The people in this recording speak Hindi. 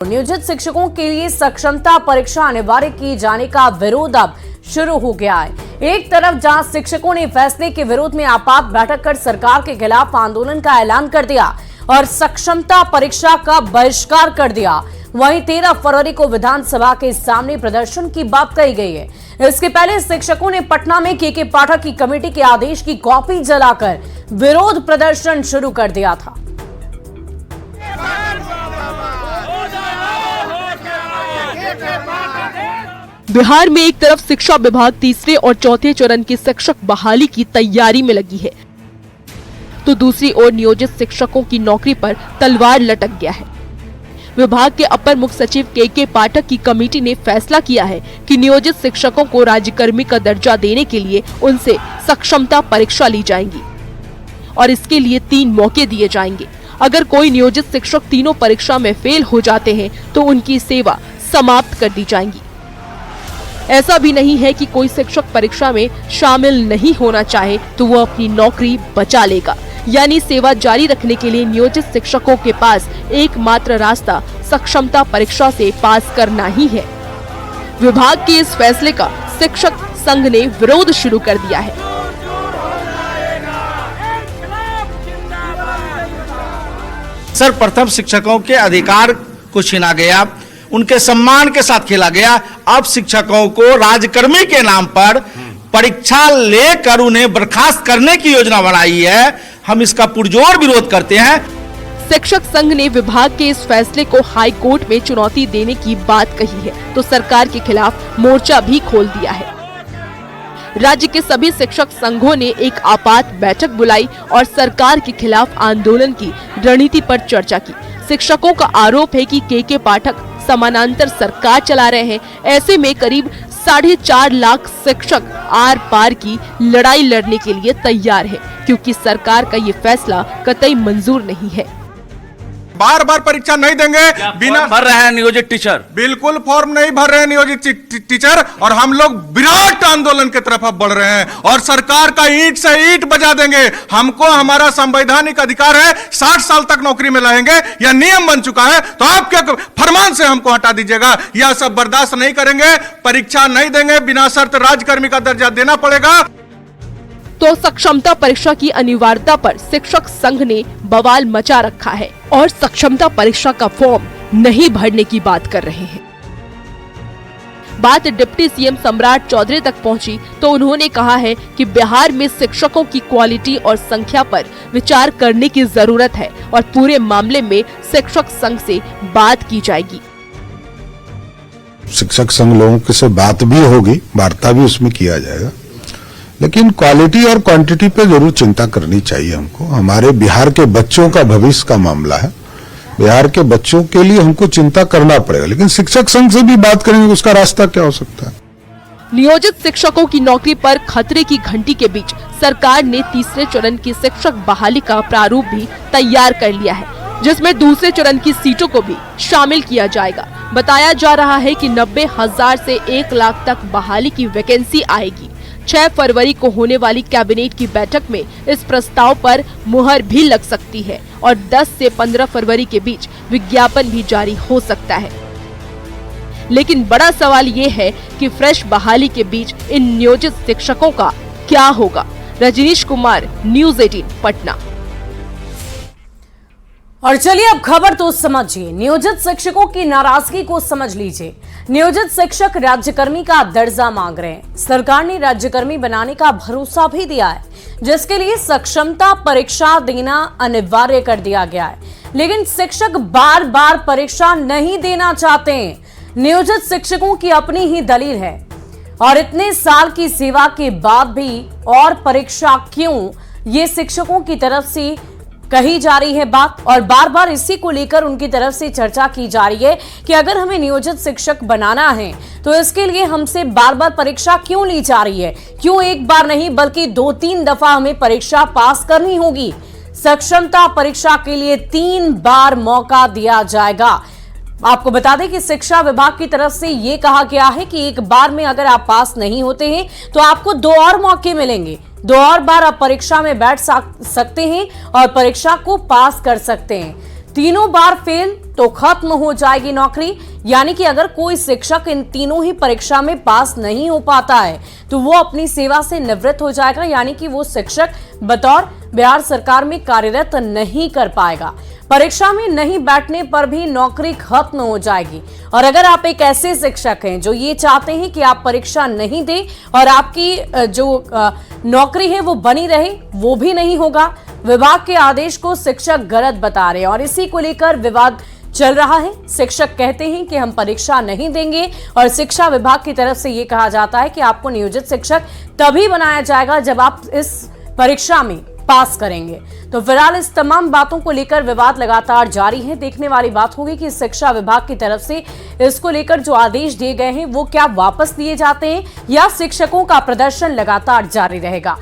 नियोजित शिक्षकों के लिए सक्षमता परीक्षा अनिवार्य किए जाने का विरोध अब शुरू हो गया है। एक तरफ जहां शिक्षकों ने फैसले के विरोध में आपात बैठक कर सरकार के खिलाफ आंदोलन का ऐलान कर दिया और सक्षमता परीक्षा का बहिष्कार कर दिया, वहीं 13 फरवरी को विधानसभा के सामने प्रदर्शन की बात कही गई है। इसके पहले शिक्षकों ने पटना में के पाठक की कमेटी के आदेश की कॉपी जलाकर विरोध प्रदर्शन शुरू कर दिया था। बिहार में एक तरफ शिक्षा विभाग तीसरे और चौथे चरण की शिक्षक बहाली की तैयारी में लगी है, तो दूसरी ओर नियोजित शिक्षकों की नौकरी पर तलवार लटक गया है। विभाग के अपर मुख्य सचिव के पाठक की कमेटी ने फैसला किया है कि नियोजित शिक्षकों को राज्यकर्मी का दर्जा देने के लिए उनसे सक्षमता परीक्षा ली जाएगी और इसके लिए 3 मौके दिए जाएंगे। अगर कोई नियोजित शिक्षक तीनों परीक्षा में फेल हो जाते हैं तो उनकी सेवा समाप्त कर दी जाएगी। ऐसा भी नहीं है कि कोई शिक्षक परीक्षा में शामिल नहीं होना चाहे तो वो अपनी नौकरी बचा लेगा, यानी सेवा जारी रखने के लिए नियोजित शिक्षकों के पास एकमात्र रास्ता सक्षमता परीक्षा से पास करना ही है। विभाग के इस फैसले का शिक्षक संघ ने विरोध शुरू कर दिया है। सर्वप्रथम शिक्षकों के अधिकार को छीना गया, उनके सम्मान के साथ खेला गया। अब शिक्षकों को राजकर्मी के नाम पर परीक्षा लेकर उन्हें बर्खास्त करने की योजना बनाई है। हम इसका पुरजोर विरोध करते हैं। शिक्षक संघ ने विभाग के इस फैसले को हाई कोर्ट में चुनौती देने की बात कही है, तो सरकार के खिलाफ मोर्चा भी खोल दिया है। राज्य के सभी शिक्षक संघों ने एक आपात बैठक बुलाई और सरकार के खिलाफ आंदोलन की रणनीति पर चर्चा की। शिक्षकों का आरोप है कि के पाठक समानांतर सरकार चला रहे हैं। ऐसे में करीब 4.5 लाख शिक्षक आर पार की लड़ाई लड़ने के लिए तैयार है, क्योंकि सरकार का ये फैसला कतई मंजूर नहीं है। बार बार परीक्षा नहीं देंगे, बिना भर रहे हैं नियोजित टीचर, बिल्कुल फॉर्म नहीं भर रहे हैं नियोजित टीचर, और हम लोग विराट आंदोलन की तरफ अब बढ़ रहे हैं और सरकार का ईंट से ईंट बजा देंगे। हमको हमारा संवैधानिक अधिकार है, 60 साल तक नौकरी में रहेंगे, यह नियम बन चुका है, तो आपके फरमान से हमको हटा दीजिएगा। यह सब बर्दाश्त नहीं करेंगे, परीक्षा नहीं देंगे, बिना शर्त राजकर्मी का दर्जा देना पड़ेगा। तो सक्षमता परीक्षा की अनिवार्यता पर शिक्षक संघ ने बवाल मचा रखा है और सक्षमता परीक्षा का फॉर्म नहीं भरने की बात कर रहे हैं। बात डिप्टी सीएम सम्राट चौधरी तक पहुंची तो उन्होंने कहा है कि बिहार में शिक्षकों की क्वालिटी और संख्या पर विचार करने की जरूरत है और पूरे मामले में शिक्षक संघ से बात की जाएगी। शिक्षक संघ लोगों से बात भी होगी, वार्ता भी उसमें किया जाएगा, लेकिन क्वालिटी और क्वांटिटी पे जरूर चिंता करनी चाहिए हमको। हमारे बिहार के बच्चों का भविष्य का मामला है, बिहार के बच्चों के लिए हमको चिंता करना पड़ेगा, लेकिन शिक्षक संघ से भी बात करेंगे, उसका रास्ता क्या हो सकता है। नियोजित शिक्षकों की नौकरी पर खतरे की घंटी के बीच सरकार ने तीसरे चरण की शिक्षक बहाली का प्रारूप भी तैयार कर लिया है, जिसमें दूसरे चरण की सीटों को भी शामिल किया जाएगा। बताया जा रहा है कि 90,000 से 1 लाख तक बहाली की वैकेंसी आएगी। 6 फरवरी को होने वाली कैबिनेट की बैठक में इस प्रस्ताव पर मुहर भी लग सकती है और 10 से 15 फरवरी के बीच विज्ञापन भी जारी हो सकता है। लेकिन बड़ा सवाल ये है कि फ्रेश बहाली के बीच इन नियोजित शिक्षकों का क्या होगा। रजनीश कुमार, न्यूज़ 18 पटना। और चलिए अब खबर तो समझिए, नियोजित शिक्षकों की नाराजगी को समझ लीजिए। नियोजित शिक्षक राज्यकर्मी का दर्जा मांग रहे हैं। सरकार ने राज्यकर्मी बनाने का भरोसा भी दिया है, जिसके लिए सक्षमता परीक्षा देना अनिवार्य कर दिया गया है, लेकिन शिक्षक बार बार परीक्षा नहीं देना चाहते हैं। नियोजित शिक्षकों की अपनी ही दलील है और इतने साल की सेवा के बाद भी और परीक्षा क्यों, ये शिक्षकों की तरफ से कही जा रही है बात और बार बार इसी को लेकर उनकी तरफ से चर्चा की जा रही है कि अगर हमें नियोजित शिक्षक बनाना है तो इसके लिए हमसे बार बार परीक्षा क्यों ली जा रही है, क्यों एक बार नहीं बल्कि 2-3 दफा हमें परीक्षा पास करनी होगी। सक्षमता परीक्षा के लिए 3 बार मौका दिया जाएगा। आपको बता दें कि शिक्षा विभाग की तरफ से यह कहा गया है कि एक बार में अगर आप पास नहीं होते हैं तो आपको 2 और मौके मिलेंगे, 2 और बार आप परीक्षा में बैठ सकते हैं और परीक्षा को पास कर सकते हैं। तीनों बार फेल तो खत्म हो जाएगी नौकरी। यानी कि अगर कोई शिक्षक इन तीनों ही परीक्षा में पास नहीं हो पाता है तो वो अपनी सेवा से निवृत्त हो जाएगा, यानी कि वो शिक्षक बतौर बिहार सरकार में कार्यरत नहीं कर पाएगा। परीक्षा में नहीं बैठने पर भी नौकरी खत्म हो जाएगी। और अगर आप एक ऐसे शिक्षक हैं जो ये चाहते हैं कि आप परीक्षा नहीं दें और आपकी जो नौकरी है वो बनी रहे, वो भी नहीं होगा। विभाग के आदेश को शिक्षक गलत बता रहे हैं और इसी को लेकर विवाद चल रहा है। शिक्षक कहते हैं कि हम परीक्षा नहीं देंगे और शिक्षा विभाग की तरफ से ये कहा जाता है कि आपको नियोजित शिक्षक तभी बनाया जाएगा जब आप इस परीक्षा में पास करेंगे। तो फिलहाल इस तमाम बातों को लेकर विवाद लगातार जारी है। देखने वाली बात होगी कि शिक्षा विभाग की तरफ से इसको लेकर जो आदेश दिए गए हैं वो क्या वापस लिए जाते हैं या शिक्षकों का प्रदर्शन लगातार जारी रहेगा।